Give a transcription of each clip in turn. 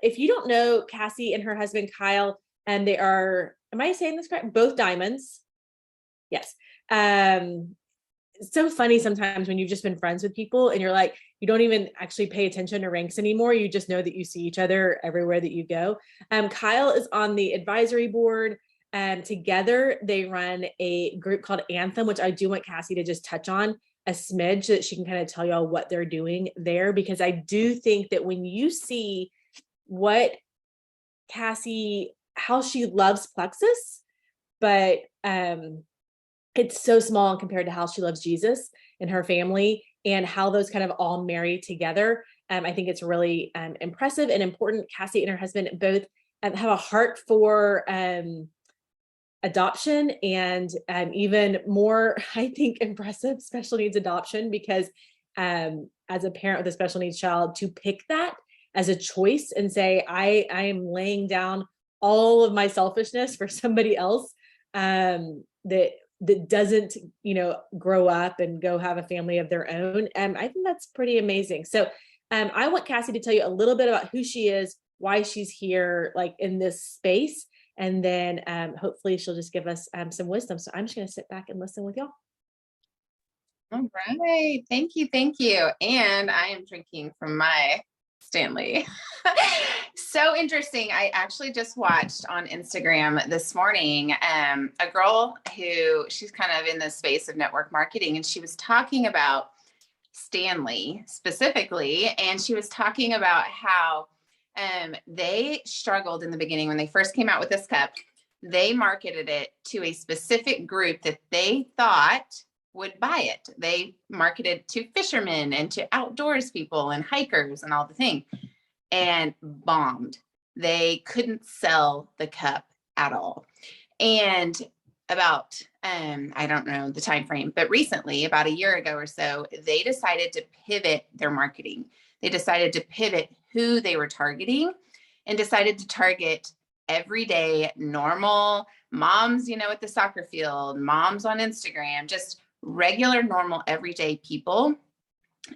if you don't know Cassie and her husband, Kyle, and they are, am I saying this correct? Both diamonds. Yes. It's so funny sometimes when you've just been friends with people and you're like, you don't even actually pay attention to ranks anymore. You just know that you see each other everywhere that you go. Kyle is on the advisory board. Together they run a group called Anthem, which I do want Cassie to just touch on a smidge so that she can kind of tell y'all what they're doing there, because I do think that when you see what Cassie, how she loves Plexus, but it's so small compared to how she loves Jesus and her family and how those kind of all marry together. I think it's really impressive and important. Cassie and her husband both have a heart for adoption, and even more, I think, impressive special needs adoption, because as a parent with a special needs child, to pick that as a choice and say, I am laying down all of my selfishness for somebody else that doesn't, grow up and go have a family of their own. I think that's pretty amazing. So I want Cassie to tell you a little bit about who she is, why she's here, like in this space. And then hopefully she'll just give us some wisdom. So I'm just going to sit back and listen with y'all. All right. Thank you. Thank you. And I am drinking from my Stanley. So interesting. I actually just watched on Instagram this morning, a girl who she's kind of in the space of network marketing, and she was talking about Stanley specifically. And she was talking about how they struggled in the beginning when they first came out with this cup. They marketed it to a specific group that they thought would buy it. They marketed to fishermen and to outdoors people and hikers and all the things, and bombed. They couldn't sell the cup at all. And about, I don't know the time frame, but recently, about a year ago or so, they decided to pivot their marketing. They decided to pivot who they were targeting and decided to target everyday, normal moms, at the soccer field, moms on Instagram, just regular, normal, everyday people.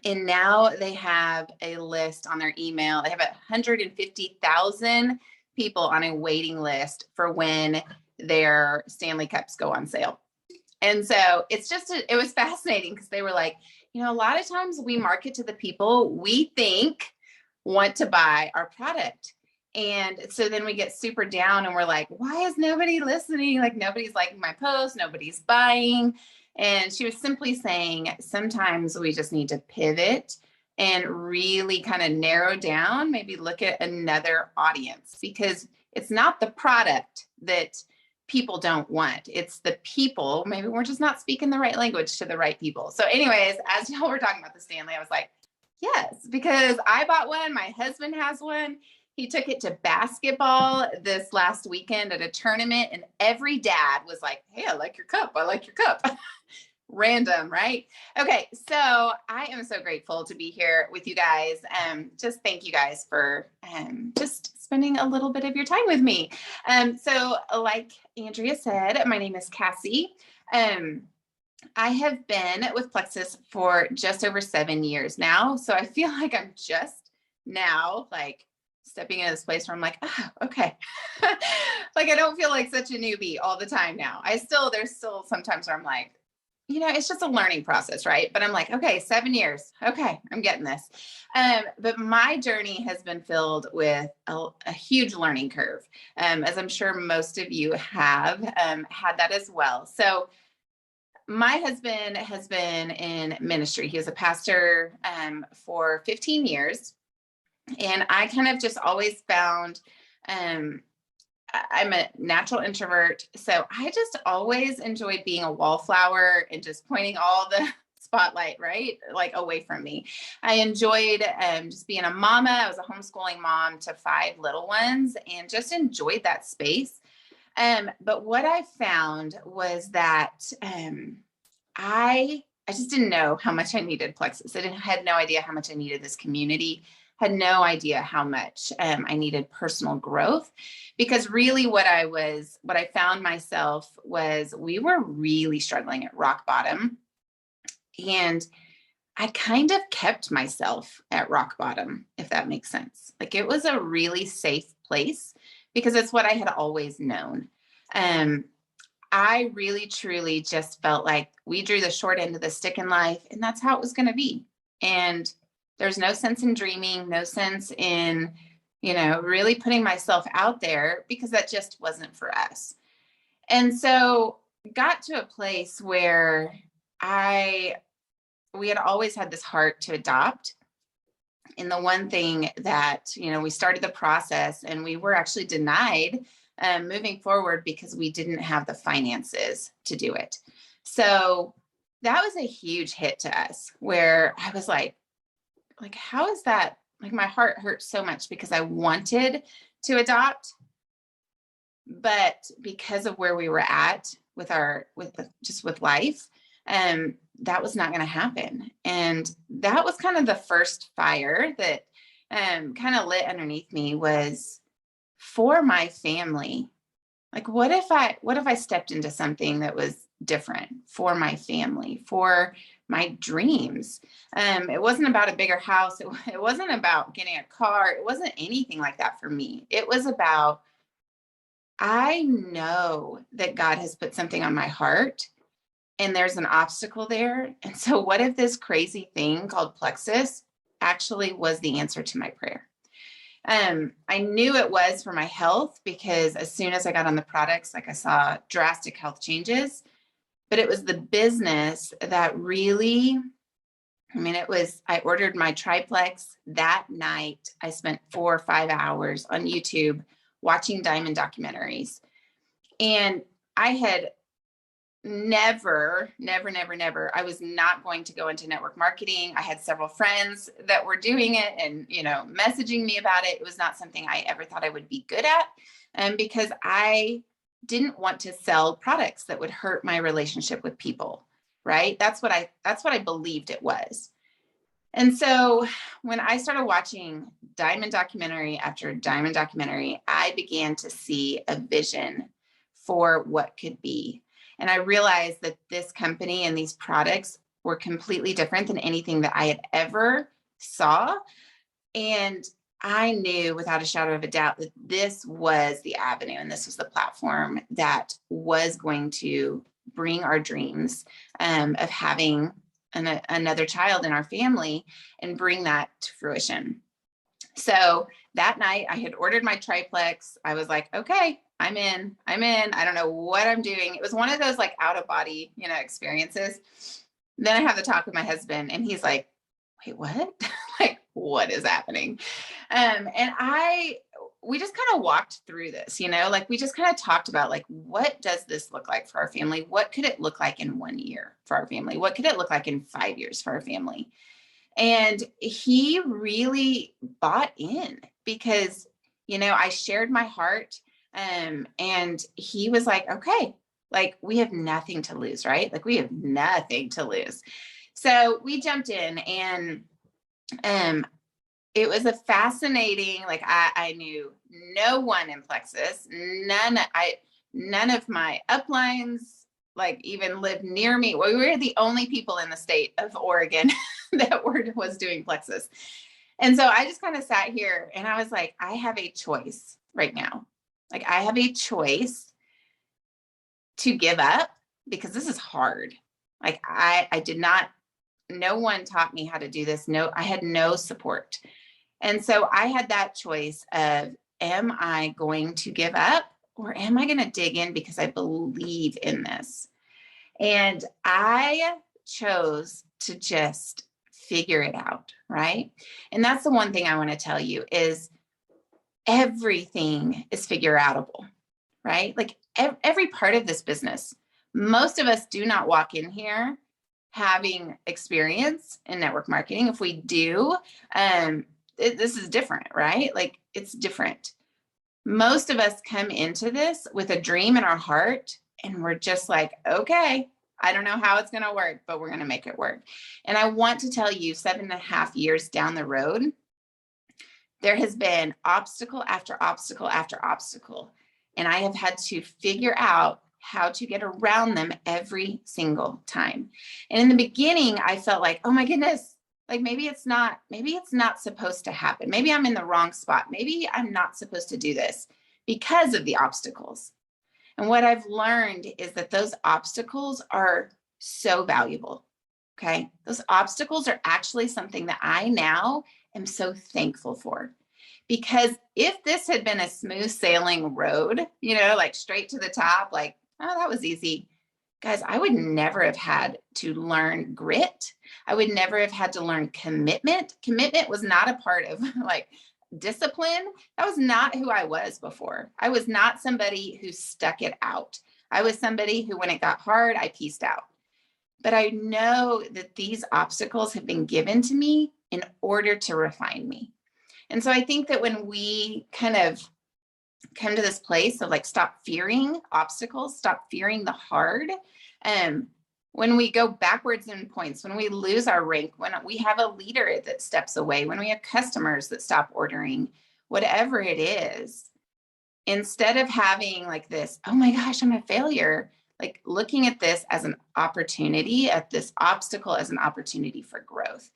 And now they have a list on their email. They have 150,000 people on a waiting list for when their Stanley Cups go on sale. And so it was fascinating because they were like, a lot of times we market to the people we think want to buy our product. And so then we get super down and we're like, why is nobody listening? Like, nobody's liking my post, nobody's buying. And she was simply saying, sometimes we just need to pivot and really kind of narrow down, maybe look at another audience, because it's not the product that people don't want. It's the people. Maybe we're just not speaking the right language to the right people. So anyways, as y'all were talking about the Stanley, I was like, yes, because I bought one. My husband has one. He took it to basketball this last weekend at a tournament, and every dad was like, hey, I like your cup. I like your cup. Random, right? Okay. So I am so grateful to be here with you guys. Just thank you guys for just spending a little bit of your time with me. So like Andrea said, my name is Cassie. I have been with Plexus for just over 7 years now. So I feel like I'm just now stepping into this place where I'm like, oh, okay. Like, I don't feel like such a newbie all the time now. There's still sometimes where I'm like, it's just a learning process, right? But I'm like, okay, 7 years. Okay, I'm getting this. But my journey has been filled with a huge learning curve, as I'm sure most of you have had that as well. So my husband has been in ministry. He was a pastor for 15 years. And I kind of just always found, I'm a natural introvert. So I just always enjoyed being a wallflower and just pointing all the spotlight, right? Like away from me. I enjoyed just being a mama. I was a homeschooling mom to 5 little ones and just enjoyed that space. But what I found was that I just didn't know how much I needed Plexus. I had no idea how much I needed this community. Had no idea how much I needed personal growth, because really what I found myself was we were really struggling at rock bottom. And I kind of kept myself at rock bottom, if that makes sense. Like it was a really safe place because it's what I had always known. Um, I really, truly just felt like we drew the short end of the stick in life, and that's how it was going to be. And there's no sense in dreaming, no sense in, really putting myself out there because that just wasn't for us. And so got to a place where we had always had this heart to adopt. And the one thing that, we started the process and we were actually denied moving forward because we didn't have the finances to do it. So that was a huge hit to us where I was like, how is that? Like my heart hurt so much because I wanted to adopt, but because of where we were at with life, that was not going to happen. And that was kind of the first fire that kind of lit underneath me was for my family. Like, what if I stepped into something that was different for my family, for my dreams? It wasn't about a bigger house. It wasn't about getting a car. It wasn't anything like that for me. It was about, I know that God has put something on my heart and there's an obstacle there. And so what if this crazy thing called plexus actually was the answer to my prayer? I knew it was for my health because as soon as I got on the products, I saw drastic health changes, but it was the business that really, I ordered my triplex that night. I spent 4 or 5 hours on YouTube watching diamond documentaries. And I had never, I was not going to go into network marketing. I had several friends that were doing it and, messaging me about it. It was not something I ever thought I would be good at. Because I didn't want to sell products that would hurt my relationship with people. Right. That's what I believed it was. And so when I started watching diamond documentary after diamond documentary, I began to see a vision for what could be. And I realized that this company and these products were completely different than anything that I had ever saw. And I knew without a shadow of a doubt that this was the avenue and this was the platform that was going to bring our dreams of having another child in our family and bring that to fruition. So that night I had ordered my triplex. I was like, okay, I'm in. I don't know what I'm doing. It was one of those out of body, experiences. Then I have the talk with my husband and he's like, wait, what? What is happening? And we just kind of walked through this, we just kind of talked about what does this look like for our family? What could it look like in 1 year for our family? What could it look like in 5 years for our family? And he really bought in because, I shared my heart. And he was like, okay, we have nothing to lose, right? We have nothing to lose. So we jumped in and it was a fascinating, I knew no one in Plexus, none of my uplines, even lived near me. We were the only people in the state of Oregon that was doing Plexus. And so I just kind of sat here and I was like, I have a choice right now. I have a choice to give up because this is hard. I did not, no one taught me how to do this. No, I had no support. And so I had that choice of, am I going to give up or am I going to dig in because I believe in this? And I chose to just figure it out, right? And that's the one thing I want to tell you is everything is figure outable, right? Every part of this business, most of us do not walk in here having experience in network marketing. If we do, this is different, right? It's different. Most of us come into this with a dream in our heart and we're just okay, I don't know how it's going to work, but we're going to make it work. And I want to tell you 7.5 years down the road, there has been obstacle after obstacle after obstacle. And I have had to figure out how to get around them every single time. And in the beginning, I felt oh my goodness, Like maybe it's not supposed to happen. Maybe I'm in the wrong spot. Maybe I'm not supposed to do this because of the obstacles. And what I've learned is that those obstacles are so valuable. Okay. Those obstacles are actually something that I now am so thankful for. Because if this had been a smooth sailing road, like straight to the top, like, oh, that was easy. Guys, I would never have had to learn grit. I would never have had to learn commitment. Commitment was not a part of like discipline. That was not who I was before. I was not somebody who stuck it out. I was somebody who, when it got hard, I pieced out. But I know that these obstacles have been given to me in order to refine me. And so I think that when we kind of come to this place of like, stop fearing obstacles, stop fearing the hard. When we go backwards in points, when we lose our rank, when we have a leader that steps away, when we have customers that stop ordering, whatever it is, instead of having like this, oh my gosh, I'm a failure, like looking at this as an opportunity, at this obstacle as an opportunity for growth.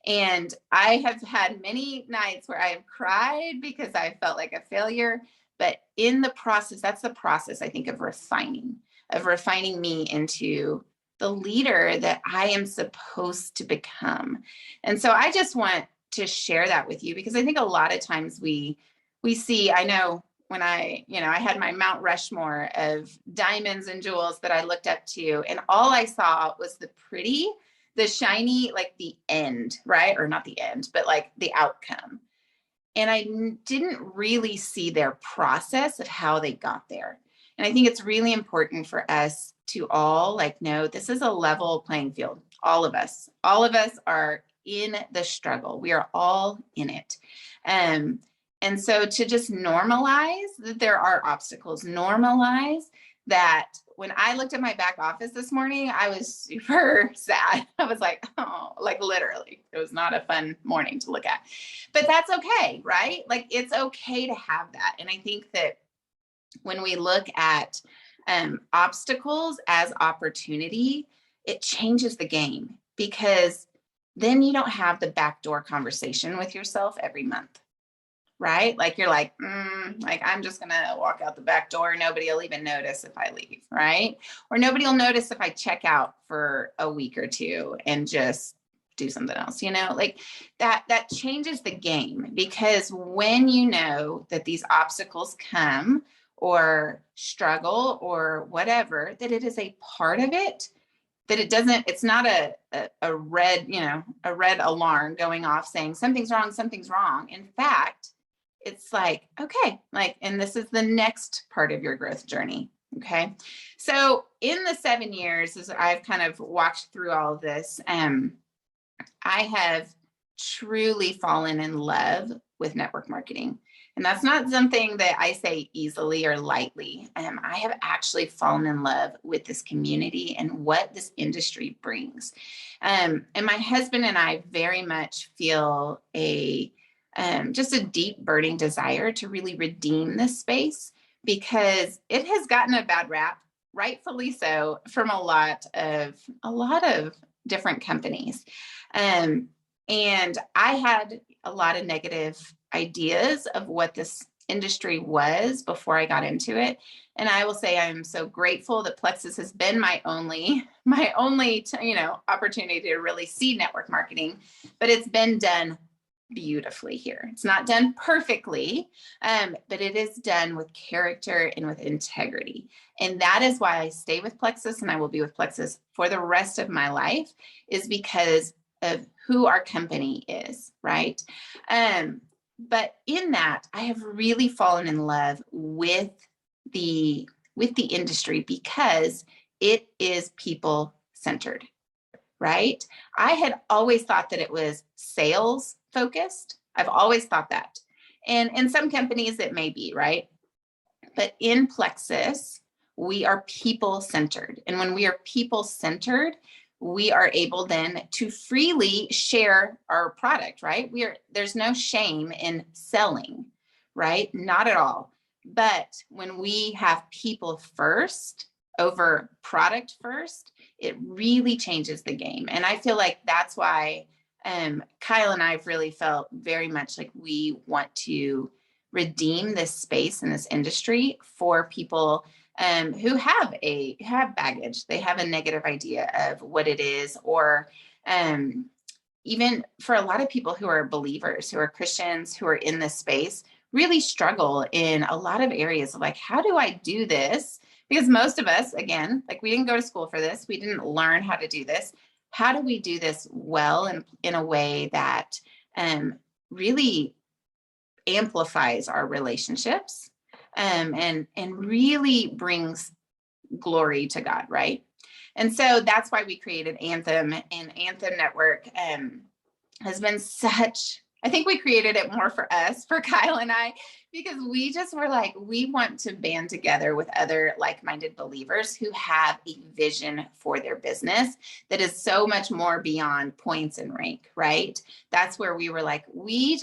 And I have had many nights where I have cried because I felt like a failure. But in the process, that's the process, I think, of refining me into the leader that I am supposed to become. And so I just want to share that with you, because I think a lot of times we see, I know when I had my Mount Rushmore of diamonds and jewels that I looked up to, and all I saw was the pretty, the shiny, like the end, right? Or not the end, but like the outcome. And I didn't really see their process of how they got there. And I think it's really important for us to all like know this is a level playing field. All of us are in the struggle. We are all in it. And so to just normalize that there are obstacles, normalize that. When I looked at my back office this morning, I was super sad. I was like, oh, like literally, it was not a fun morning to look at, but that's okay, right? Like it's okay to have that. And I think that when we look at obstacles as opportunity, it changes the game, because then you don't have the backdoor conversation with yourself every month. Right? Like you're like, like I'm just going to walk out the back door. Nobody will even notice if I leave. Right? Or nobody will notice if I check out for a week or two and just do something else, like that changes the game. Because when you know that these obstacles come or struggle or whatever, that it is a part of it, that it's not a red, a red alarm going off saying something's wrong, something's wrong. In fact, it's like, okay, like, and this is the next part of your growth journey. Okay. So in the 7 years, as I've kind of walked through all of this, I have truly fallen in love with network marketing. And that's not something that I say easily or lightly. I have actually fallen in love with this community and what this industry brings. And my husband and I very much feel just a deep burning desire to really redeem this space, because it has gotten a bad rap, rightfully so, from a lot of different companies. And I had a lot of negative ideas of what this industry was before I got into it. And I will say I'm so grateful that Plexus has been my only opportunity to really see network marketing, but it's been done beautifully here. It's not done perfectly, but it is done with character and with integrity. And that is why I stay with Plexus, and I will be with Plexus for the rest of my life, is because of who our company is, right? But in that, I have really fallen in love with the industry, because it is people centered, right? I had always thought that it was sales focused. I've always thought that. And in some companies it may be, right? But in Plexus, we are people centered. And when we are people centered, we are able then to freely share our product, right? There's no shame in selling, right? Not at all. But when we have people first over product first, it really changes the game. And I feel like that's why Kyle and I've really felt very much like we want to redeem this space in this industry for people who have baggage. They have a negative idea of what it is, or even for a lot of people who are believers, who are Christians, who are in this space, really struggle in a lot of areas of like, how do I do this? Because most of us, again, like we didn't go to school for this. We didn't learn how to do this. How do we do this well and in a way that really amplifies our relationships and really brings glory to God, right? And so that's why we created Anthem, and Anthem Network has been such, I think we created it more for us, for Kyle and I, because we just were like, we want to band together with other like-minded believers who have a vision for their business that is so much more beyond points and rank, right? That's where we were like, we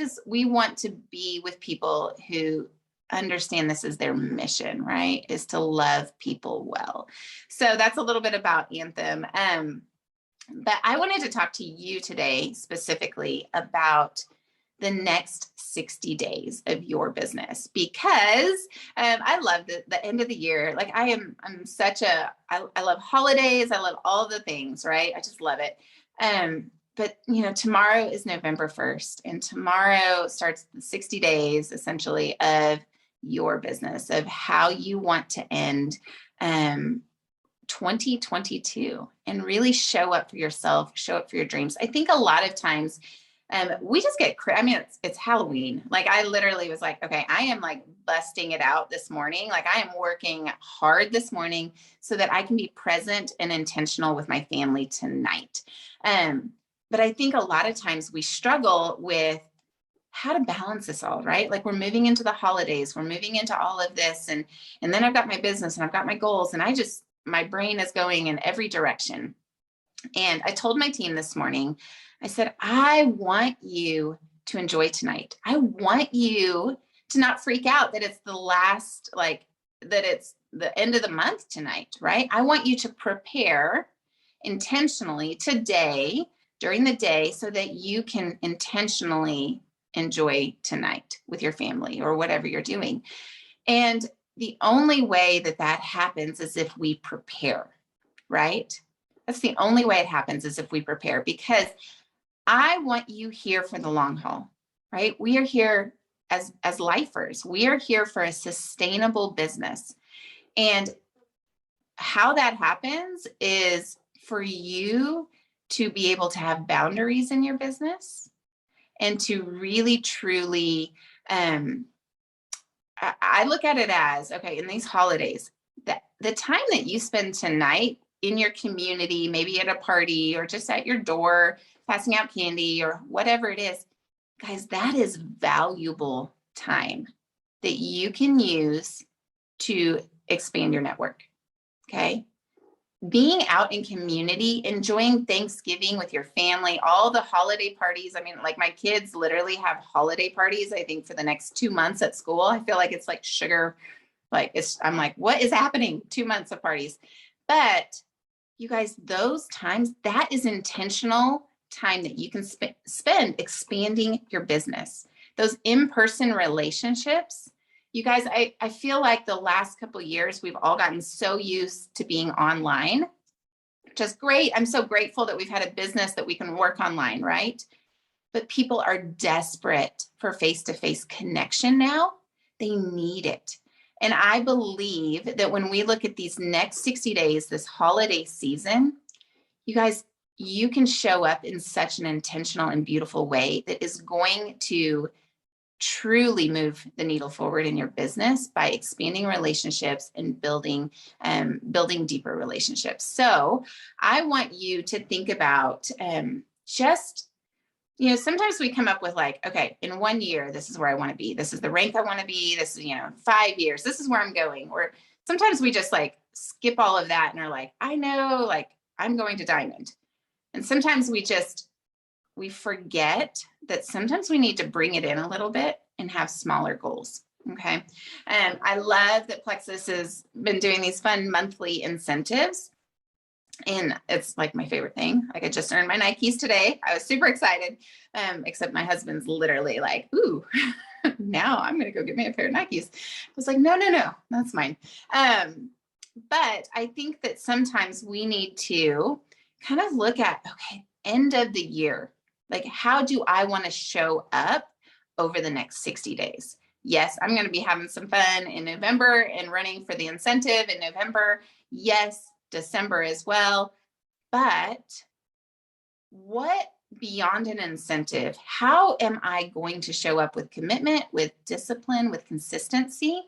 want to be with people who understand this is their mission, right? Is to love people well. So that's a little bit about Anthem. But I wanted to talk to you today specifically about the next 60 days of your business, because I love the end of the year. Like I love holidays. I love all the things, right? I just love it. But tomorrow is November 1st, and tomorrow starts the 60 days essentially of your business, of how you want to end 2022 and really show up for yourself, show up for your dreams. I think a lot of times we just get, it's Halloween. Like I literally was like, okay, I am like busting it out this morning. Like I am working hard this morning so that I can be present and intentional with my family tonight. But I think a lot of times we struggle with how to balance this all, right? Like we're moving into the holidays, we're moving into all of this. And then I've got my business and I've got my goals, and my brain is going in every direction. And I told my team this morning, I said, I want you to enjoy tonight. I want you to not freak out that it's the last, that it's the end of the month tonight, right? I want you to prepare intentionally today, during the day, so that you can intentionally enjoy tonight with your family or whatever you're doing. And the only way that happens is if we prepare, right? That's the only way it happens, is if we prepare, because I want you here for the long haul, right? We are here as lifers. We are here for a sustainable business. And how that happens is for you to be able to have boundaries in your business and to really, truly, I look at it as, okay, in these holidays, that the time that you spend tonight in your community, maybe at a party or just at your door, passing out candy or whatever it is, guys, that is valuable time that you can use to expand your network. Okay. Being out in community, enjoying Thanksgiving with your family, all the holiday parties. I mean, like my kids literally have holiday parties, I think, for the next 2 months at school. I feel like it's like sugar. I'm like, what is happening? 2 months of parties. But you guys, those times, that is intentional time that you can spend expanding your business. Those in-person relationships, you guys, I feel like the last couple of years, we've all gotten so used to being online, which is great. I'm so grateful that we've had a business that we can work online, right? But people are desperate for face-to-face connection now. They need it. And I believe that when we look at these next 60 days, this holiday season, you guys, you can show up in such an intentional and beautiful way that is going to truly move the needle forward in your business by expanding relationships and building deeper relationships. So I want you to think about sometimes we come up with like, okay, in 1 year, this is where I want to be. This is the rank I want to be. This is, 5 years, this is where I'm going. Or sometimes we just like skip all of that and are like, I know, like I'm going to diamond. And sometimes we forget that sometimes we need to bring it in a little bit and have smaller goals. Okay. I love that Plexus has been doing these fun monthly incentives. And it's like my favorite thing. Like I just earned my Nikes today. I was super excited. Except my husband's literally like, ooh, now I'm going to go get me a pair of Nikes. I was like, no, that's mine. But I think that sometimes we need to kind of look at, okay, end of the year, like how do I want to show up over the next 60 days? Yes, I'm going to be having some fun in November and running for the incentive in November. Yes, December as well. But what beyond an incentive, how am I going to show up with commitment, with discipline, with consistency?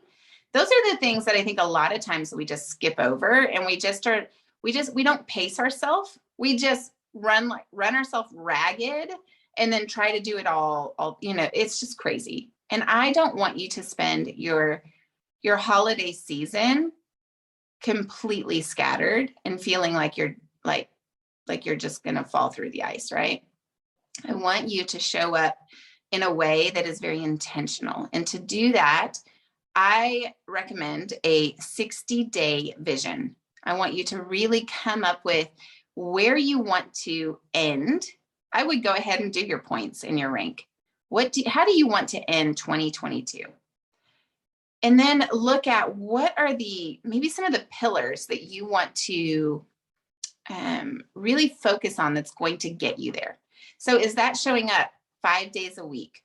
Those are the things that I think a lot of times we just skip over, and we don't pace ourselves. We just run ourselves ragged and then try to do it all, it's just crazy. And I don't want you to spend your holiday season completely scattered and feeling like you're just going to fall through the ice, right? I want you to show up in a way that is very intentional. And to do that, I recommend a 60-day vision. I want you to really come up with where you want to end. I would go ahead and do your points in your rank. How do you want to end 2022? And then look at what are maybe some of the pillars that you want to really focus on that's going to get you there. So is that showing up 5 days a week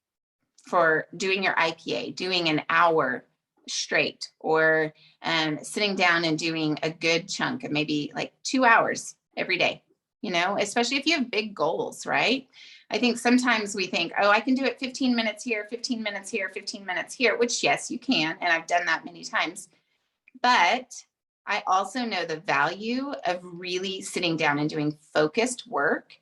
for doing your IPA, doing an hour straight, or sitting down and doing a good chunk of maybe like 2 hours every day, especially if you have big goals, right? I think sometimes we think, oh, I can do it 15 minutes here, 15 minutes here, 15 minutes here, which yes, you can. And I've done that many times. But I also know the value of really sitting down and doing focused work,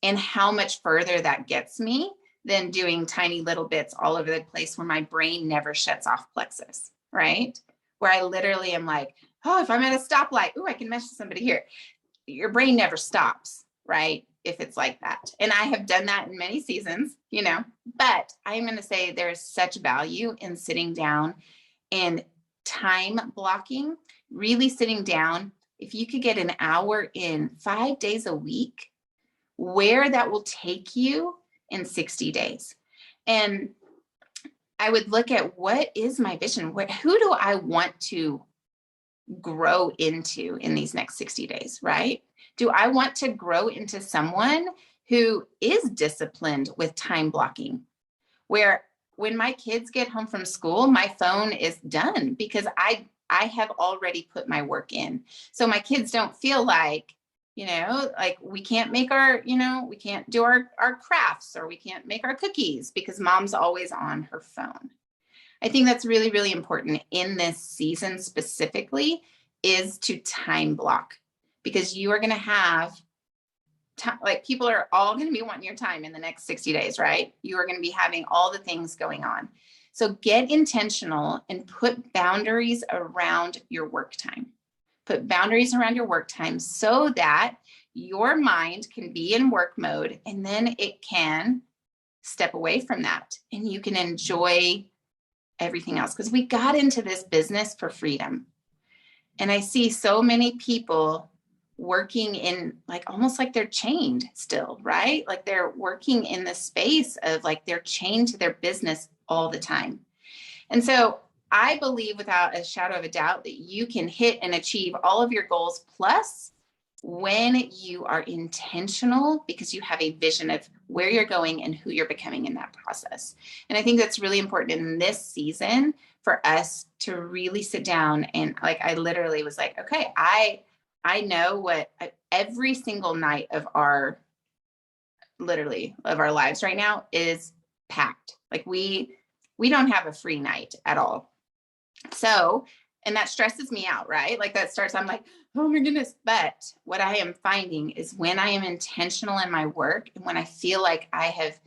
and how much further that gets me than doing tiny little bits all over the place where my brain never shuts off plexus, right? Where I literally am like, oh, if I'm at a stoplight, oh, I can message somebody here. Your brain never stops, right? If it's like that. And I have done that in many seasons, but I'm going to say there's such value in sitting down and time blocking, really sitting down. If you could get an hour in 5 days a week, where that will take you in 60 days. And I would look at, what is my vision? Who do I want to grow into in these next 60 days, right? Do I want to grow into someone who is disciplined with time blocking, where when my kids get home from school, my phone is done because I have already put my work in. So my kids don't feel like, like we can't make we can't do our crafts, or we can't make our cookies because mom's always on her phone. I think that's really, really important in this season specifically, is to time block, because you are going to have time, like people are all going to be wanting your time in the next 60 days, right? You are going to be having all the things going on. So get intentional and put boundaries around your work time. Put boundaries around your work time so that your mind can be in work mode, and then it can step away from that and you can enjoy everything else. Because we got into this business for freedom. And I see so many people working in almost like they're chained still, right? Like they're working in the space of like they're chained to their business all the time. And so I believe without a shadow of a doubt that you can hit and achieve all of your goals plus when you are intentional, because you have a vision of where you're going and who you're becoming in that process. And I think that's really important in this season for us to really sit down and I literally was like, okay, I know what every single night of our lives right now is packed. Like we don't have a free night at all. So, and that stresses me out, right? Like that starts, I'm like, oh my goodness. But what I am finding is when I am intentional in my work and when I feel like I have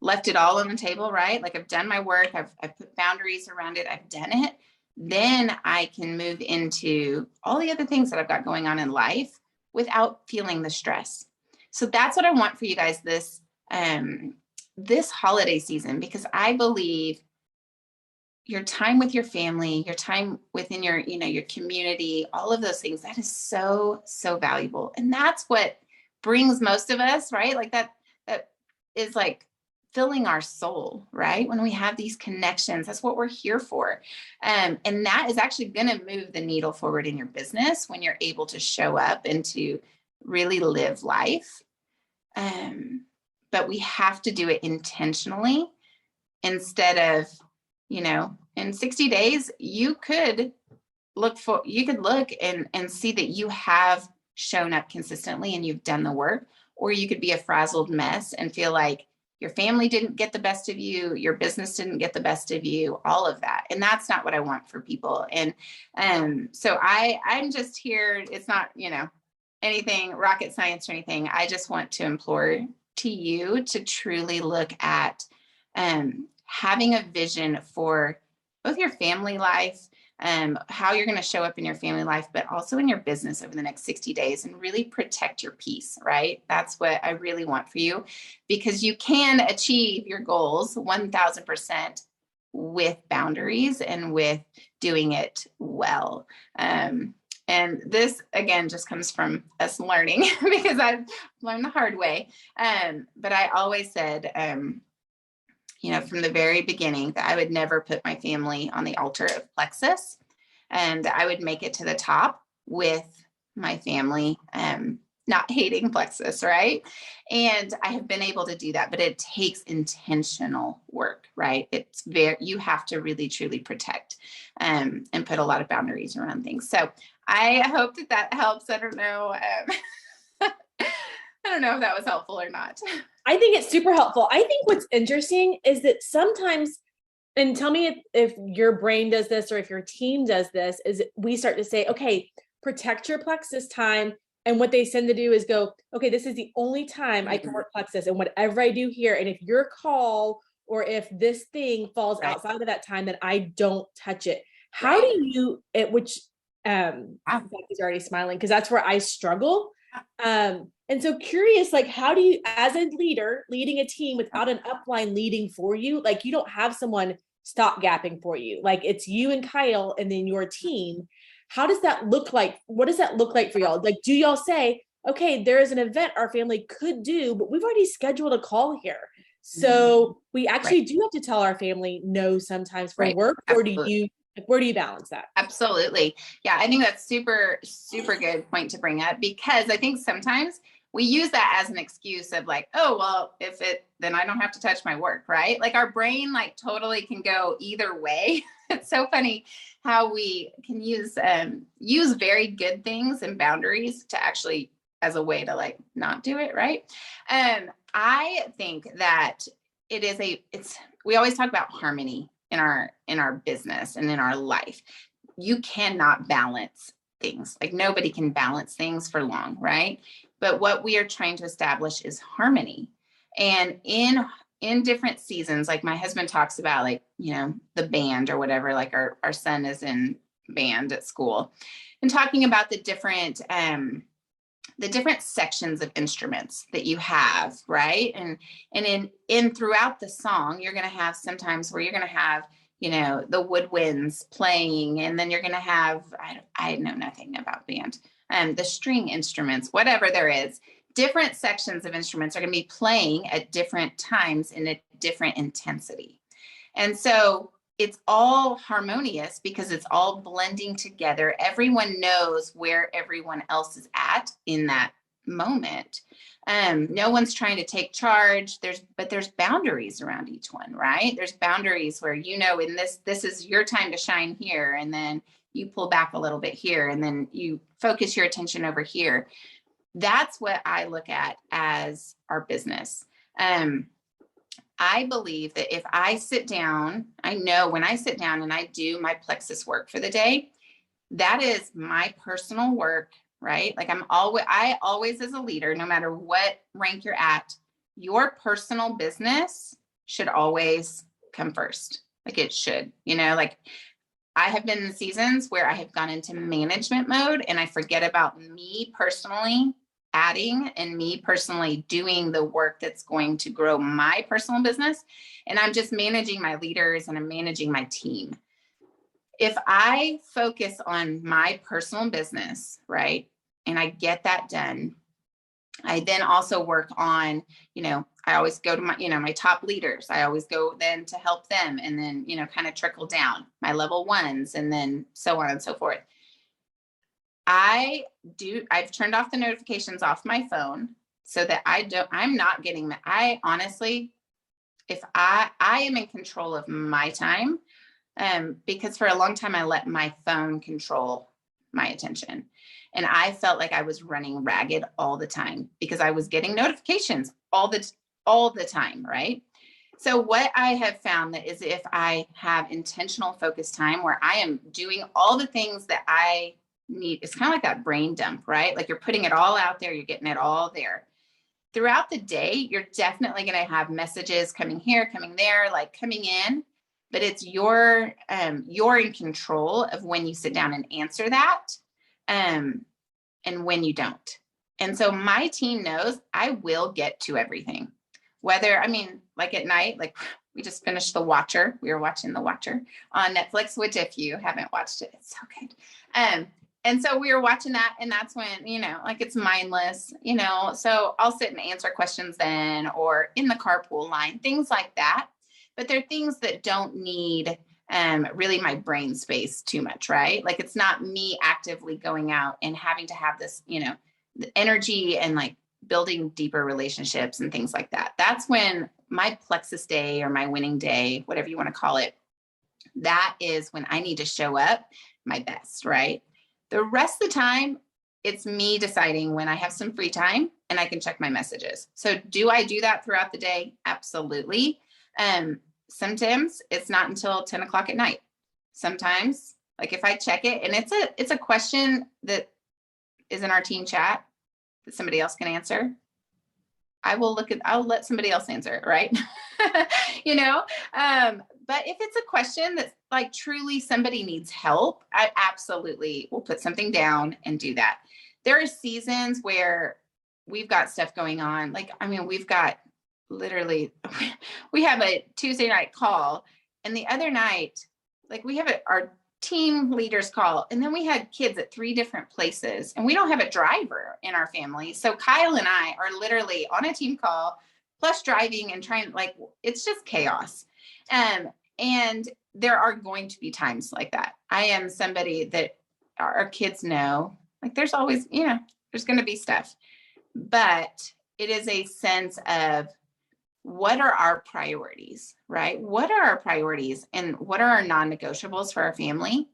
left it all on the table, right? Like I've done my work, I've put boundaries around it, I've done it, then I can move into all the other things that I've got going on in life without feeling the stress. So that's what I want for you guys this holiday season, because I believe your time with your family, your time within your, your community, all of those things, that is so, so valuable. And that's what brings most of us, right? Like that is like filling our soul, right? When we have these connections, that's what we're here for. And that is actually going to move the needle forward in your business when you're able to show up and to really live life. But we have to do it intentionally instead of, in 60 days, you could look and see that you have shown up consistently and you've done the work, or you could be a frazzled mess and feel like your family didn't get the best of you, your business didn't get the best of you, all of that. And that's not what I want for people. And so I'm just here. It's not, anything rocket science or anything. I just want to implore to you to truly look at having a vision for both your family life, how you're going to show up in your family life, but also in your business over the next 60 days, and really protect your peace, right? That's what I really want for you, because you can achieve your goals 1000% with boundaries and with doing it well. And this, again, just comes from us learning because I've learned the hard way. But I always said, from the very beginning, that I would never put my family on the altar of plexus, and I would make it to the top with my family, not hating plexus, right? And I have been able to do that, but it takes intentional work, right? You have to really, truly protect and put a lot of boundaries around things. So I hope that helps. I don't know. I don't know if that was helpful or not. I think it's super helpful. I think what's interesting is that sometimes, and tell me if your brain does this or if your team does this, is we start to say, okay, protect your plexus time. And what they tend to do is go, okay, this is the only time I can work plexus, and whatever I do here, and if your call or if this thing falls outside of that time, then I don't touch it. How do you, Becky's already smiling because that's where I struggle. And so curious, like, how do you, as a leader, leading a team without an upline leading for you, like you don't have someone stopgapping for you, like it's you and Kyle and then your team. How does that look like? What does that look like for y'all? Like, do y'all say, okay, there is an event our family could do, but we've already scheduled a call here. So we actually do have to tell our family no sometimes for work, or where do you balance that? Absolutely. Yeah, I think that's super, super good point to bring up, because I think sometimes we use that as an excuse of like, oh, well, then I don't have to touch my work, right? Like our brain like totally can go either way. It's so funny how we can use very good things and boundaries to actually as a way to like not do it, right? I think that we always talk about harmony in our business and in our life. You cannot balance things. Like nobody can balance things for long, right? But what we are trying to establish is harmony. And in different seasons, like my husband talks about, like, the band or whatever, like our son is in band at school, and talking about the different sections of instruments that you have, right? And in throughout the song, you're going to have sometimes where you're going to have, the woodwinds playing, and then you're going to have, I know nothing about band, the string instruments, whatever there is, different sections of instruments are going to be playing at different times in a different intensity. And so it's all harmonious because it's all blending together. Everyone knows where everyone else is at in that moment. No one's trying to take charge. But there's boundaries around each one, right? There's boundaries where, in this is your time to shine here. And then you pull back a little bit here, and then you focus your attention over here. That's what I look at as our business. I believe that if I sit down, I know when I sit down and I do my plexus work for the day, that is my personal work, right? Like I always, as a leader, no matter what rank you're at, your personal business should always come first. Like it should, like I have been in seasons where I have gone into management mode and I forget about me personally adding and me personally doing the work that's going to grow my personal business. And I'm just managing my leaders and I'm managing my team. If I focus on my personal business, right, and I get that done, I then also work on, I always go to my, my top leaders. I always go then to help them and then, kind of trickle down my level ones and then so on and so forth. I've turned off the notifications off my phone so that I'm not getting, I honestly, if I am in control of my time, because for a long time I let my phone control my attention. And I felt like I was running ragged all the time because I was getting notifications all the time, right? So what I have found that is if I have intentional focused time where I am doing all the things that I need, it's kind of like that brain dump, right? Like you're putting it all out there, you're getting it all there. Throughout the day, you're definitely going to have messages coming here, coming there, like coming in, but it's you're in control of when you sit down and answer that, and when you don't. And so my team knows I will get to everything. Whether, like at night, like we just finished The Watcher. We were watching The Watcher on Netflix, which if you haven't watched it, it's so good. And so we were watching that, and that's when, like it's mindless, so I'll sit and answer questions then, or in the carpool line, things like that. But they're things that don't need really my brain space too much, right? Like it's not me actively going out and having to have this, the energy and like building deeper relationships and things like that. That's when my plexus day or my winning day, whatever you want to call it, that is when I need to show up my best, right? The rest of the time, it's me deciding when I have some free time and I can check my messages. So do I do that throughout the day? Absolutely. Sometimes it's not until 10 o'clock at night. Sometimes, like if I check it and it's a question that is in our team chat that somebody else can answer, I'll let somebody else answer it, right? But if it's a question that's like truly somebody needs help, I absolutely will put something down and do that. There are seasons where we've got stuff going on. Like, we've got literally, we have a Tuesday night call, and the other night, like we have our team leaders call, and then we had kids at 3 different places, and we don't have a driver in our family. So Kyle and I are literally on a team call plus driving and trying, like, it's just chaos. And there are going to be times like that. I am somebody that our kids know, like there's always, there's going to be stuff, but it is a sense of what are our priorities, right? What are our priorities and what are our non-negotiables for our family?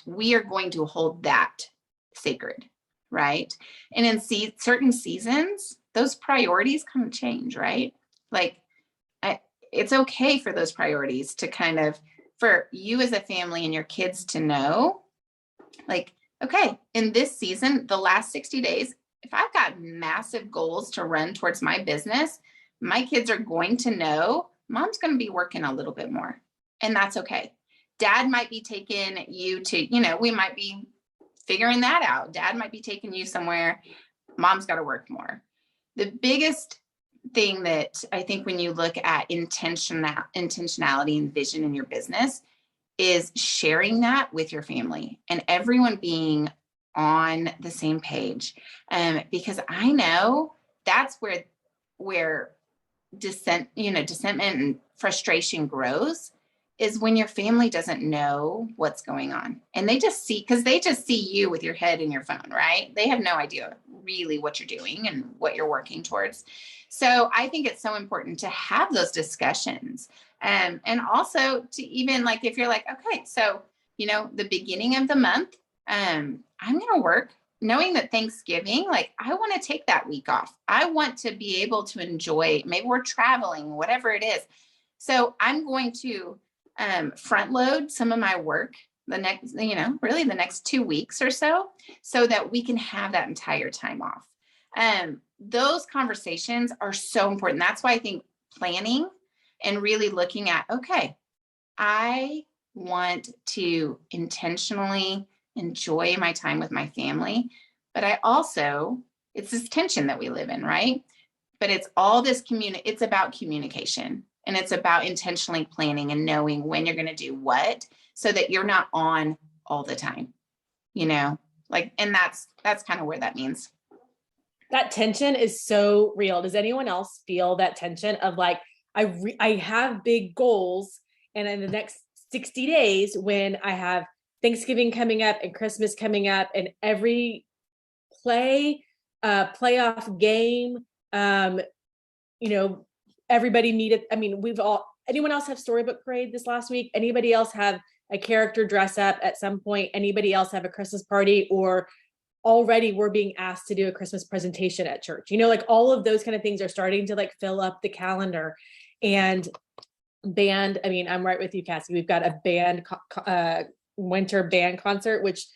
We are going to hold that sacred, right? And in certain seasons, those priorities kind of change, right? Like it's okay for those priorities to kind of, for you as a family and your kids to know, like, okay, in this season, the last 60 days, if I've got massive goals to run towards my business, my kids are going to know mom's going to be working a little bit more, and that's okay. Dad might be taking you to, we might be figuring that out. Dad might be taking you somewhere. Mom's got to work more. The biggest thing that I think when you look at intentionality and vision in your business is sharing that with your family and everyone being on the same page. Because I know that's where dissentment and frustration grows, is when your family doesn't know what's going on. And they just see you with your head in your phone, right? They have no idea really what you're doing and what you're working towards. So I think it's so important to have those discussions. And also to even like, if you're like, okay, so, the beginning of the month, I'm going to work knowing that Thanksgiving, like I want to take that week off. I want to be able to enjoy, maybe we're traveling, whatever it is. So I'm going to front load some of my work the next 2 weeks or so that we can have that entire time off. Those conversations are so important. That's why I think planning and really looking at, okay, I want to intentionally enjoy my time with my family. but it's this tension that we live in, right? But it's all this it's about communication, and it's about intentionally planning and knowing when you're going to do what, so that you're not on all the time, and that's kind of where that means. That tension is so real. Does anyone else feel that tension of like, I have big goals, and in the next 60 days, when I have Thanksgiving coming up and Christmas coming up, and every playoff game, everybody needed, anyone else have Storybook Parade this last week? Anybody else have a character dress up at some point? Anybody else have a Christmas party? Or already we're being asked to do a Christmas presentation at church? Like all of those kind of things are starting to like fill up the calendar. And band, I'm right with you, Cassie. We've got a band, winter band concert, which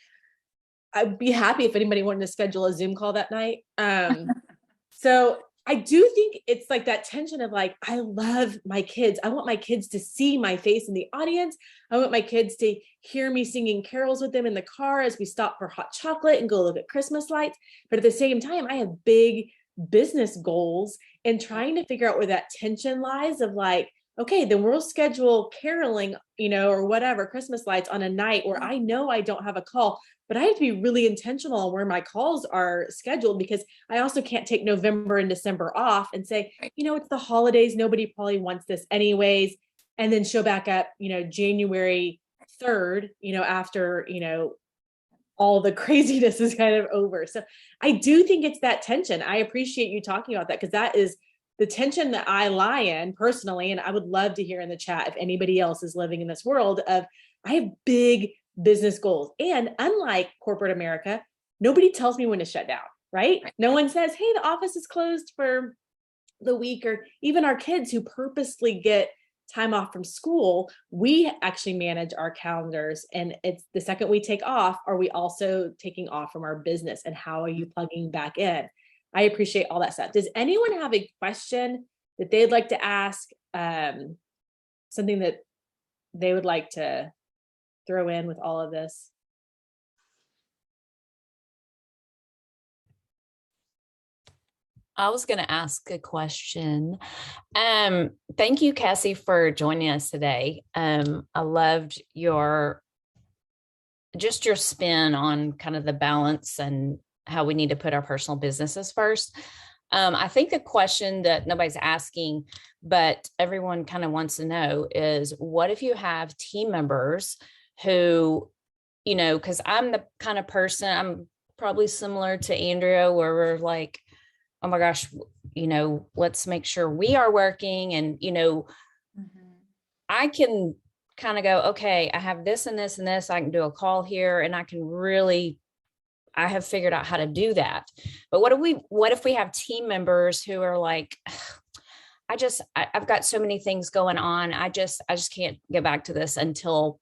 I'd be happy if anybody wanted to schedule a Zoom call that night. So I do think it's like that tension of like, I love my kids. I want my kids to see my face in the audience. I want my kids to hear me singing carols with them in the car as we stop for hot chocolate and go look at Christmas lights. But at the same time, I have big business goals, and trying to figure out where that tension lies of like, okay, then we'll schedule caroling, or whatever, Christmas lights on a night where I know I don't have a call, but I have to be really intentional on where my calls are scheduled, because I also can't take November and December off and say, it's the holidays, nobody probably wants this anyways, and then show back up, January 3rd, after, all the craziness is kind of over. So I do think it's that tension. I appreciate you talking about that, because that is the tension that I lie in personally. And I would love to hear in the chat if anybody else is living in this world of, I have big business goals. And unlike corporate America, nobody tells me when to shut down, right? No one says, hey, the office is closed for the week. Or even our kids who purposely get time off from school, we actually manage our calendars. And it's the second we take off, are we also taking off from our business? And how are you plugging back in? I appreciate all that stuff. Does anyone have a question that they'd like to ask? Something that they would like to throw in with all of this? I was going to ask a question. Thank you, Cassie, for joining us today. I loved your spin on kind of the balance and how we need to put our personal businesses first. I think the question that nobody's asking, but everyone kind of wants to know is, what if you have team members who, because I'm the kind of person, I'm probably similar to Andrea, where we're like, oh my gosh, let's make sure we are working. And, I can kind of go, okay, I have this and this and this, I can do a call here, and I have figured out how to do that. But what if we have team members who are like, I've got so many things going on. I just can't get back to this until,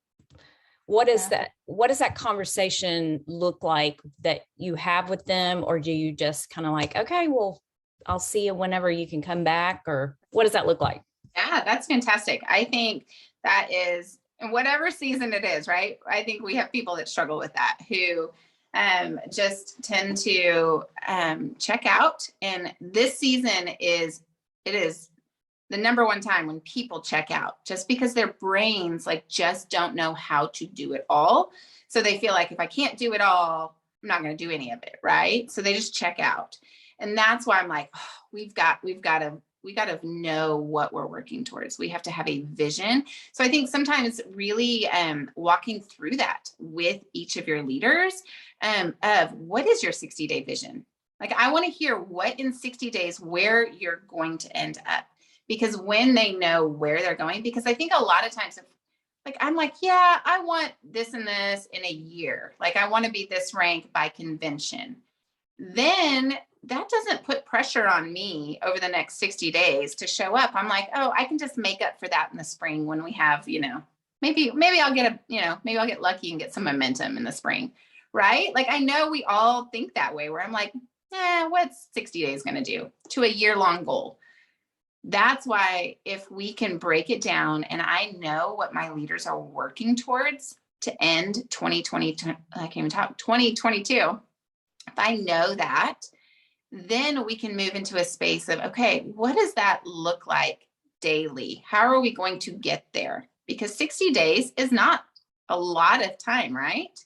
what does that conversation look like that you have with them? Or do you just kind of like, okay, well, I'll see you whenever you can come back? Or what does that look like? Yeah, that's fantastic. I think that is, in whatever season it is, right? I think we have people that struggle with that, who just tend to check out. And this season is the number one time when people check out, just because their brains like just don't know how to do it all. So they feel like, if I can't do it all, I'm not going to do any of it. Right. So they just check out. And that's why I'm like, we've got to know what we're working towards. We have to have a vision. So I think sometimes really walking through that with each of your leaders of, what is your 60-day vision? Like, I want to hear what in 60 days, where you're going to end up. Because when they know where they're going, because I think a lot of times, I'm like, yeah, I want this and this in a year. Like, I want to be this rank by convention. Then that doesn't put pressure on me over the next 60 days to show up. I'm like, oh, I can just make up for that in the spring when we have, maybe I'll get maybe I'll get lucky and get some momentum in the spring. Right. Like, I know we all think that way, where I'm like, what's 60 days going to do to a year-long goal? That's why, if we can break it down, and I know what my leaders are working towards to end 2022, If I know that, then we can move into a space of, okay, what does that look like daily? How are we going to get there? Because 60 days is not a lot of time, right?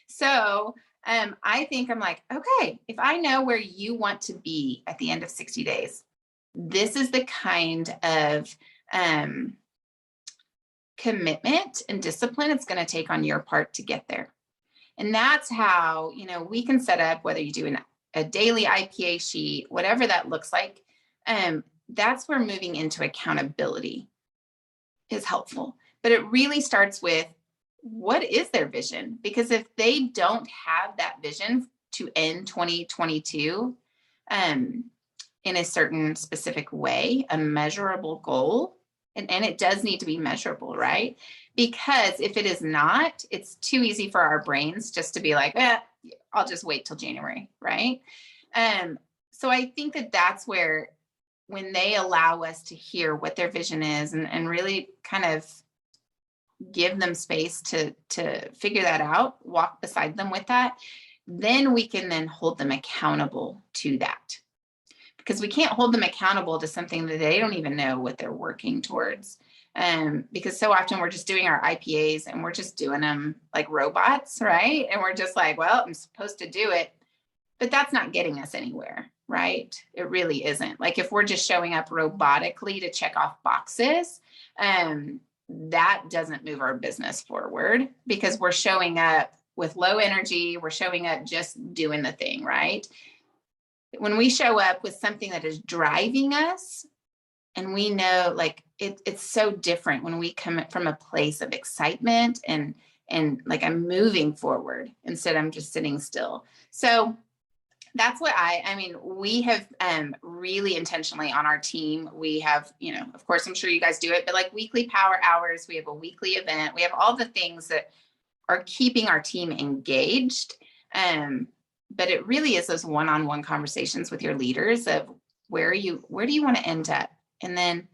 So I think I'm like, okay, if I know where you want to be at the end of 60 days, this is the kind of commitment and discipline it's going to take on your part to get there. And that's how, we can set up, whether you do a daily IPA sheet, whatever that looks like. That's where moving into accountability is helpful. But it really starts with, what is their vision? Because if they don't have that vision to end 2022 in a certain specific way, a measurable goal, and it does need to be measurable, right? Because if it is not, it's too easy for our brains just to be like, I'll just wait till January, right? So I think that that's where, when they allow us to hear what their vision is and really kind of give them space to figure that out, walk beside them with that, then we can then hold them accountable to that. Because we can't hold them accountable to something that they don't even know what they're working towards. Because so often we're just doing our IPAs and we're just doing them like robots, right? And we're just like, well, I'm supposed to do it, but that's not getting us anywhere, right? It really isn't. Like if we're just showing up robotically to check off boxes, that doesn't move our business forward, because we're showing up with low energy. We're showing up just doing the thing, right? When we show up with something that is driving us, and we know, like, it's so different when we come from a place of excitement and like I'm moving forward instead I'm just sitting still. So that's what I mean, we have really intentionally on our team, we have, of course, I'm sure you guys do it, but like weekly power hours, we have a weekly event, we have all the things that are keeping our team engaged. But it really is those one-on-one conversations with your leaders of where do you want to end up? And then,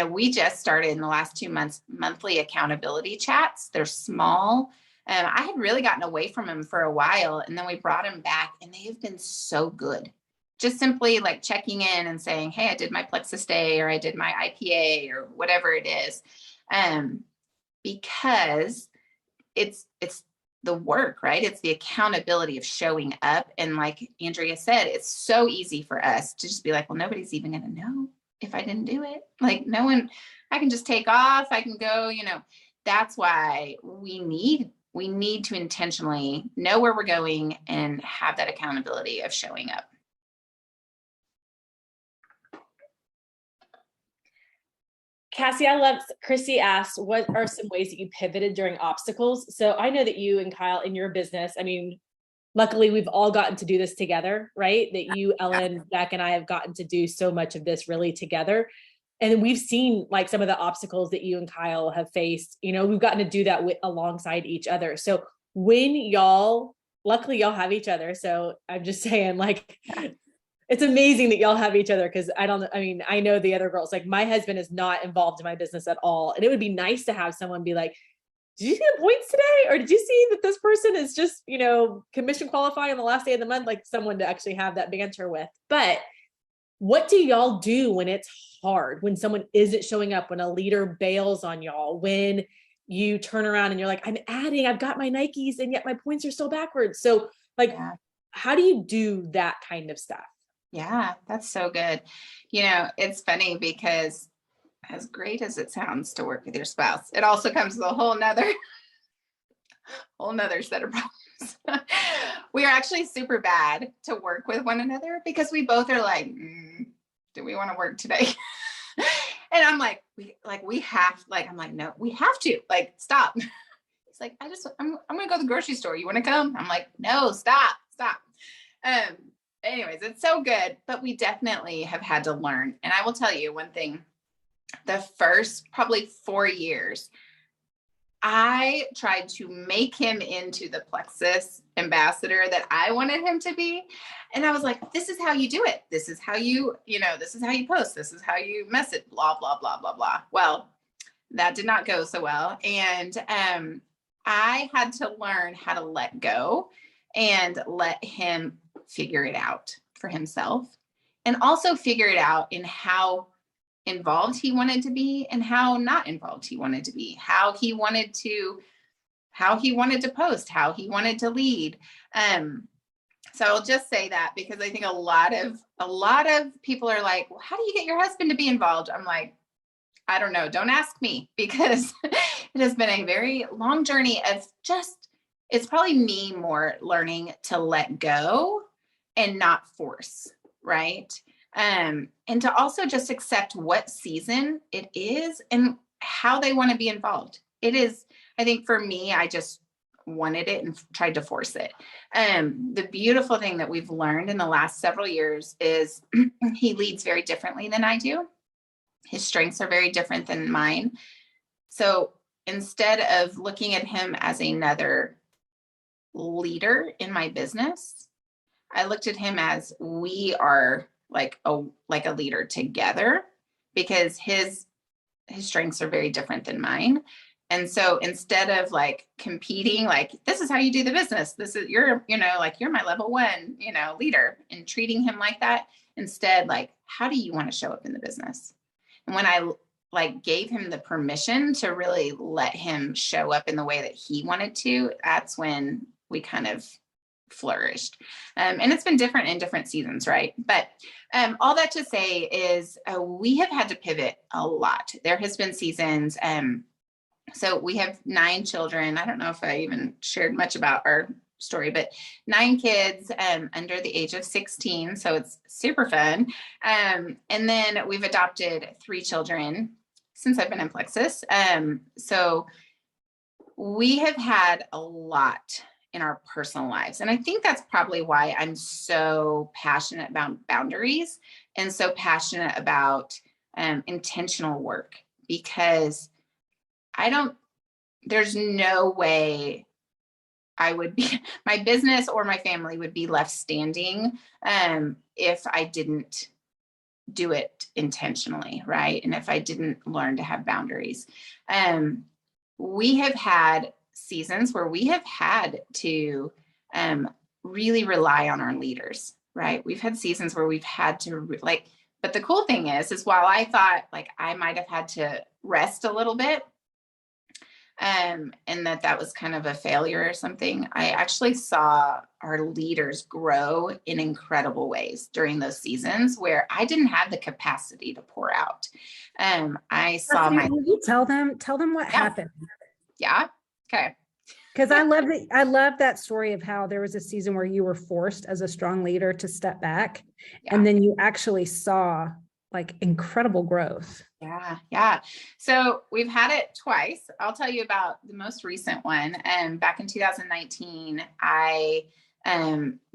we just started in the last 2 months, monthly accountability chats. They're small. I had really gotten away from them for a while, and then we brought them back, and they have been so good. Just simply like checking in and saying, hey, I did my Plexus Day, or I did my IPA, or whatever it is. Because it's the work, right? It's the accountability of showing up. And like Andrea said, it's so easy for us to just be like, well, nobody's even going to know if I didn't do it. Like no one, I can just take off. I can go, that's why we need to intentionally know where we're going and have that accountability of showing up. Cassie, I love, Chrissy asked, what are some ways that you pivoted during obstacles? So I know that you and Kyle in your business, I mean, luckily we've all gotten to do this together, right? That you, Ellen, Beck, and I have gotten to do so much of this really together. And we've seen like some of the obstacles that you and Kyle have faced, we've gotten to do that alongside each other. So when luckily y'all have each other. So I'm just saying, like, it's amazing that y'all have each other, because I know the other girls, like my husband is not involved in my business at all. And it would be nice to have someone be like, did you see the points today? Or did you see that this person is just, commission qualifying on the last day of the month, like someone to actually have that banter with. But what do y'all do when it's hard, when someone isn't showing up, when a leader bails on y'all, when you turn around and you're like, I've got my Nikes and yet my points are still backwards. So like, how do you do that kind of stuff? Yeah, that's so good. It's funny because as great as it sounds to work with your spouse, it also comes with a whole nother set of problems. We are actually super bad to work with one another because we both are like, do we want to work today? And I'm like, I'm like, no, we have to, like, stop. He's like, I'm going to go to the grocery store. You want to come? I'm like, no, stop. Anyways, it's so good, but we definitely have had to learn. And I will tell you one thing, the first probably 4 years, I tried to make him into the Plexus ambassador that I wanted him to be. And I was like, this is how you do it. This is how this is how you post. This is how you message, blah, blah, blah, blah, blah. Well, that did not go so well. And I had to learn how to let go and let him figure it out for himself, and also figure it out in how involved he wanted to be and how not involved he wanted to be, how he wanted to post, how he wanted to lead. So I'll just say that because I think a lot of people are like, well, how do you get your husband to be involved? I'm like, I don't know. Don't ask me, because it has been a very long journey of it's probably me more learning to let go and not force, right? And to also just accept what season it is and how they want to be involved. It is, I think for me, I just wanted it and tried to force it. The beautiful thing that we've learned in the last several years is he leads very differently than I do. His strengths are very different than mine. So instead of looking at him as another leader in my business, I looked at him as we are like a leader together, because his strengths are very different than mine. And so instead of like competing, like, this is how you do the business, this is you're my level 1, leader, and treating him like that, instead, like, how do you want to show up in the business? And when I like gave him the permission to really let him show up in the way that he wanted to, that's when we kind of flourished. And it's been different in different seasons, right? But all that to say is we have had to pivot a lot. There has been seasons. So we have 9 children. I don't know if I even shared much about our story, but 9 kids under the age of 16. So it's super fun. And then we've adopted 3 children since I've been in Plexus. So we have had a lot in our personal lives. And I think that's probably why I'm so passionate about boundaries and so passionate about intentional work, because there's no way I would be, my business or my family would be left standing if I didn't do it intentionally, right? And if I didn't learn to have boundaries. We have had seasons where we have had to really rely on our leaders, right? We've had seasons where we've had to but the cool thing is while I thought like I might have had to rest a little bit, and that was kind of a failure or something, I actually saw our leaders grow in incredible ways during those seasons where I didn't have the capacity to pour out. I saw Will you tell them what happened? Yeah. Okay. Because I love that story of how there was a season where you were forced as a strong leader to step back, and then you actually saw like incredible growth. Yeah. So we've had it twice. I'll tell you about the most recent one. Back in 2019, I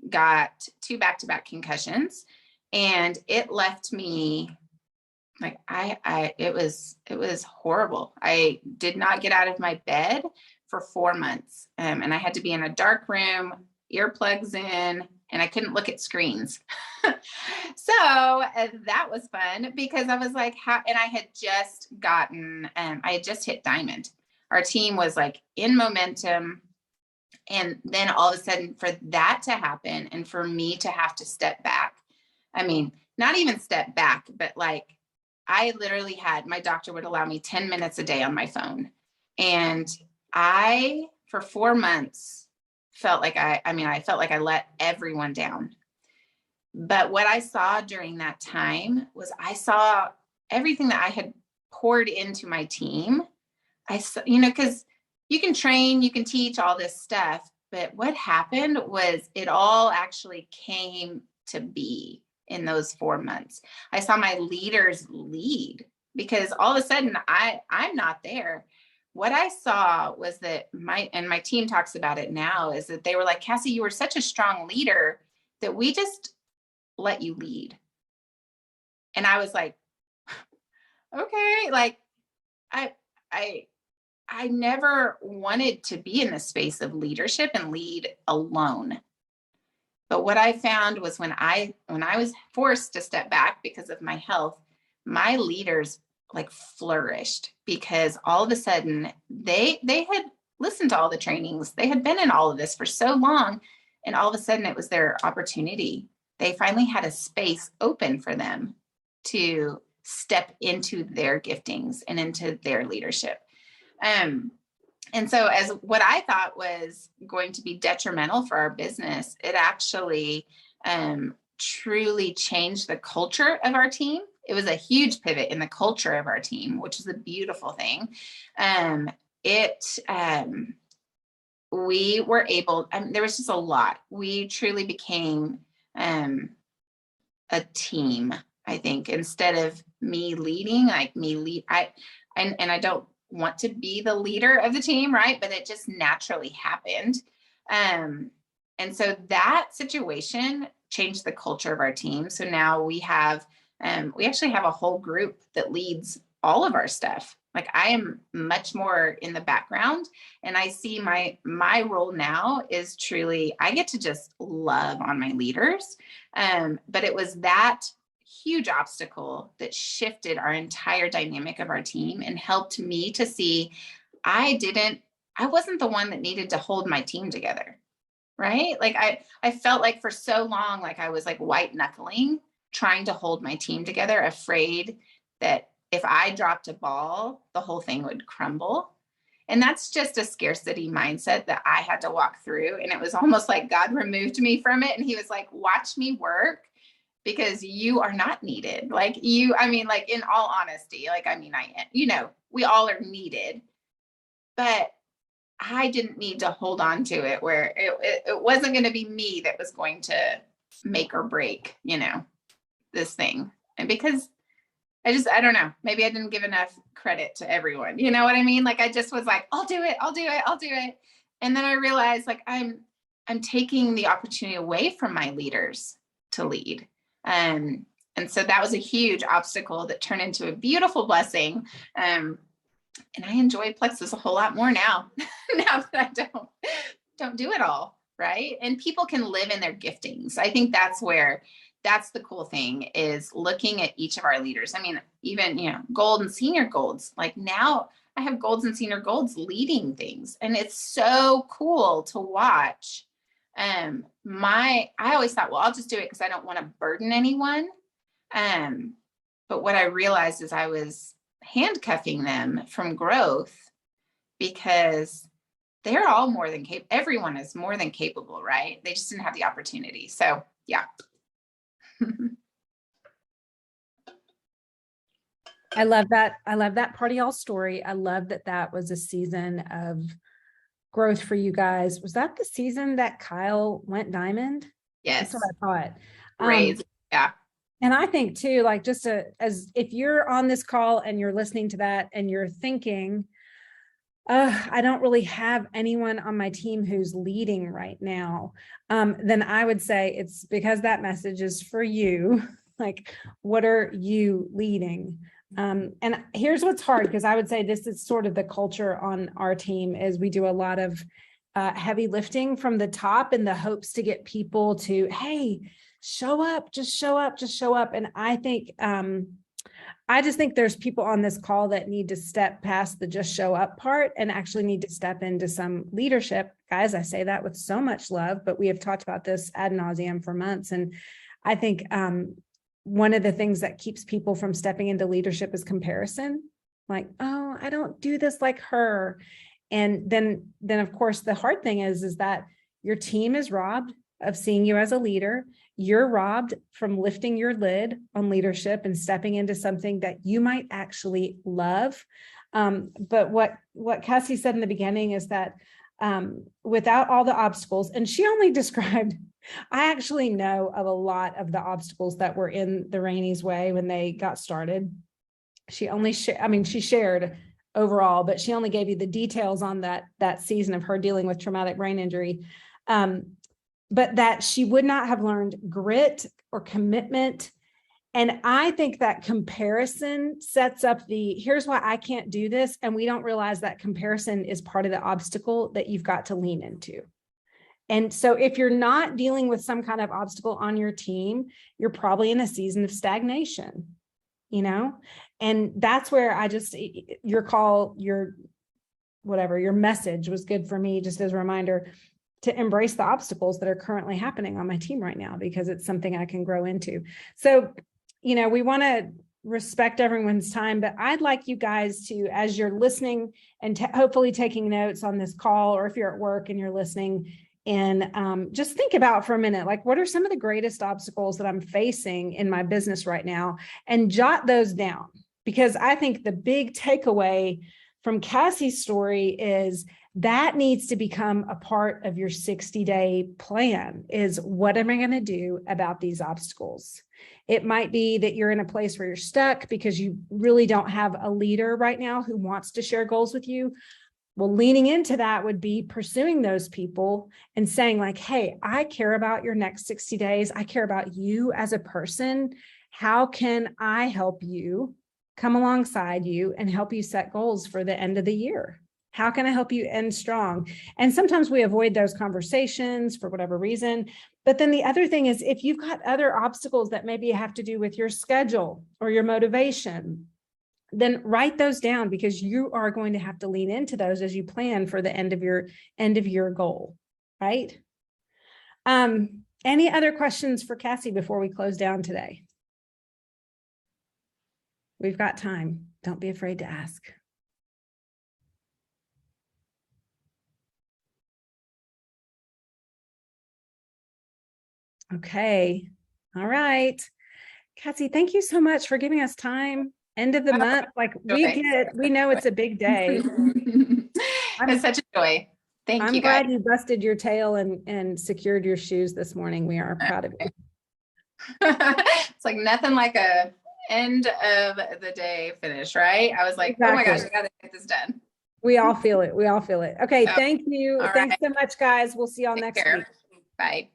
got 2 back-to-back concussions, and it left me like it was horrible. I did not get out of my bed for 4 months. And I had to be in a dark room, earplugs in, and I couldn't look at screens. So that was fun because I was like, and I had just hit diamond. Our team was like in momentum. And then all of a sudden for that to happen and for me to have to step back, I mean, not even step back, but like I literally my doctor would allow me 10 minutes a day on my phone. And I, for 4 months, felt like I felt like I let everyone down. But what I saw during that time was I saw everything that I had poured into my team. I saw, because you can train, you can teach all this stuff, but what happened was it all actually came to be in those 4 months. I saw my leaders lead because all of a sudden I'm not there. What I saw was that my team talks about it now is that they were like, Cassie, you were such a strong leader that we just let you lead. And I was like, okay, like I never wanted to be in the space of leadership and lead alone. But what I found was when I was forced to step back because of my health, my leaders like flourished because all of a sudden they had listened to all the trainings. They had been in all of this for so long. And all of a sudden it was their opportunity. They finally had a space open for them to step into their giftings and into their leadership. And so as what I thought was going to be detrimental for our business, it actually truly changed the culture of our team. It was a huge pivot in the culture of our team, which is a beautiful thing. We were able, there was just a lot. We truly became a team, I think, instead of me leading, like me lead. And I don't want to be the leader of the team, right? But it just naturally happened. And so that situation changed the culture of our team. So now we actually have a whole group that leads all of our stuff. Like I am much more in the background, and I see my role now is truly, I get to just love on my leaders. But it was that huge obstacle that shifted our entire dynamic of our team and helped me to see I wasn't the one that needed to hold my team together. Right? Like I felt like for so long, like I was like white knuckling, trying to hold my team together, afraid that if I dropped a ball, the whole thing would crumble. And that's just a scarcity mindset that I had to walk through. And it was almost like God removed me from it. And he was like, watch me work, because you are not needed. Like in all honesty, we all are needed, but I didn't need to hold on to it where it wasn't going to be me that was going to make or break, this thing. And because I don't know, maybe I didn't give enough credit to everyone. You know what I mean? Like, I just was like, I'll do it. And then I realized like, I'm taking the opportunity away from my leaders to lead. And so that was a huge obstacle that turned into a beautiful blessing. And I enjoy Plexus a whole lot more now, now that I don't do it all. Right. And people can live in their giftings. I think that's the cool thing, is looking at each of our leaders. I mean, even, gold and senior golds, like now I have golds and senior golds leading things. And it's so cool to watch. I always thought, well, I'll just do it because I don't want to burden anyone. But what I realized is I was handcuffing them from growth, because they're all more than capable. Everyone is more than capable, right? They just didn't have the opportunity. So yeah. I love that. I love that part of y'all's story. I love that was a season of growth for you guys. Was that the season that Kyle went diamond? Yes. That's what I thought. Great. Yeah. And I think too, like as if you're on this call and you're listening to that and you're thinking, I don't really have anyone on my team who's leading right now, then I would say it's because that message is for you. Like, what are you leading? And here's what's hard, because I would say this is sort of the culture on our team, is we do a lot of heavy lifting from the top in the hopes to get people to, hey, show up, just show up. And I think, I just think there's people on this call that need to step past the just show up part and actually need to step into some leadership. Guys, I say that with so much love, but we have talked about this ad nauseum for months. And I think one of the things that keeps people from stepping into leadership is comparison. Like, oh, I don't do this like her. And then of course, the hard thing is that your team is robbed of seeing you as a leader. You're robbed from lifting your lid on leadership and stepping into something that you might actually love. But what Cassie said in the beginning is that without all the obstacles, and she only described, I actually know of a lot of the obstacles that were in the Raney's way when they got started. She only she shared overall, but she only gave you the details on that season of her dealing with traumatic brain injury. But that she would not have learned grit or commitment. And I think that comparison sets up here's why I can't do this. And we don't realize that comparison is part of the obstacle that you've got to lean into. And so if you're not dealing with some kind of obstacle on your team, you're probably in a season of stagnation, and that's where your message was good for me, just as a reminder. to embrace the obstacles that are currently happening on my team right now, because it's something I can grow into. So, we want to respect everyone's time, but I'd like you guys to, as you're listening and hopefully taking notes on this call, or if you're at work and you're listening, and just think about for a minute, like, what are some of the greatest obstacles that I'm facing in my business right now, and jot those down. Because I think the big takeaway from Cassie's story is that needs to become a part of your 60-day plan, is what am I going to do about these obstacles? It might be that you're in a place where you're stuck because you really don't have a leader right now who wants to share goals with you. Well, leaning into that would be pursuing those people and saying like, hey, I care about your next 60 days. I care about you as a person. How can I help you, come alongside you, and help you set goals for the end of the year? How can I help you end strong? And sometimes we avoid those conversations for whatever reason. But then the other thing is, if you've got other obstacles that maybe have to do with your schedule or your motivation, then write those down, because you are going to have to lean into those as you plan for the end of your goal, right? Any other questions for Cassie before we close down today? We've got time. Don't be afraid to ask. Okay. All right. Cassie, thank you so much for giving us time. End of the month. Like, we know it's a big day. It's such a joy. Thank you. I'm glad you busted your tail and secured your shoes this morning. We are proud of you. It's like nothing like a end of the day finish, right? I was like, exactly. Oh my gosh, I gotta get this done. We all feel it. Okay. Thank you. Thanks so much, guys. We'll see y'all next week. Bye.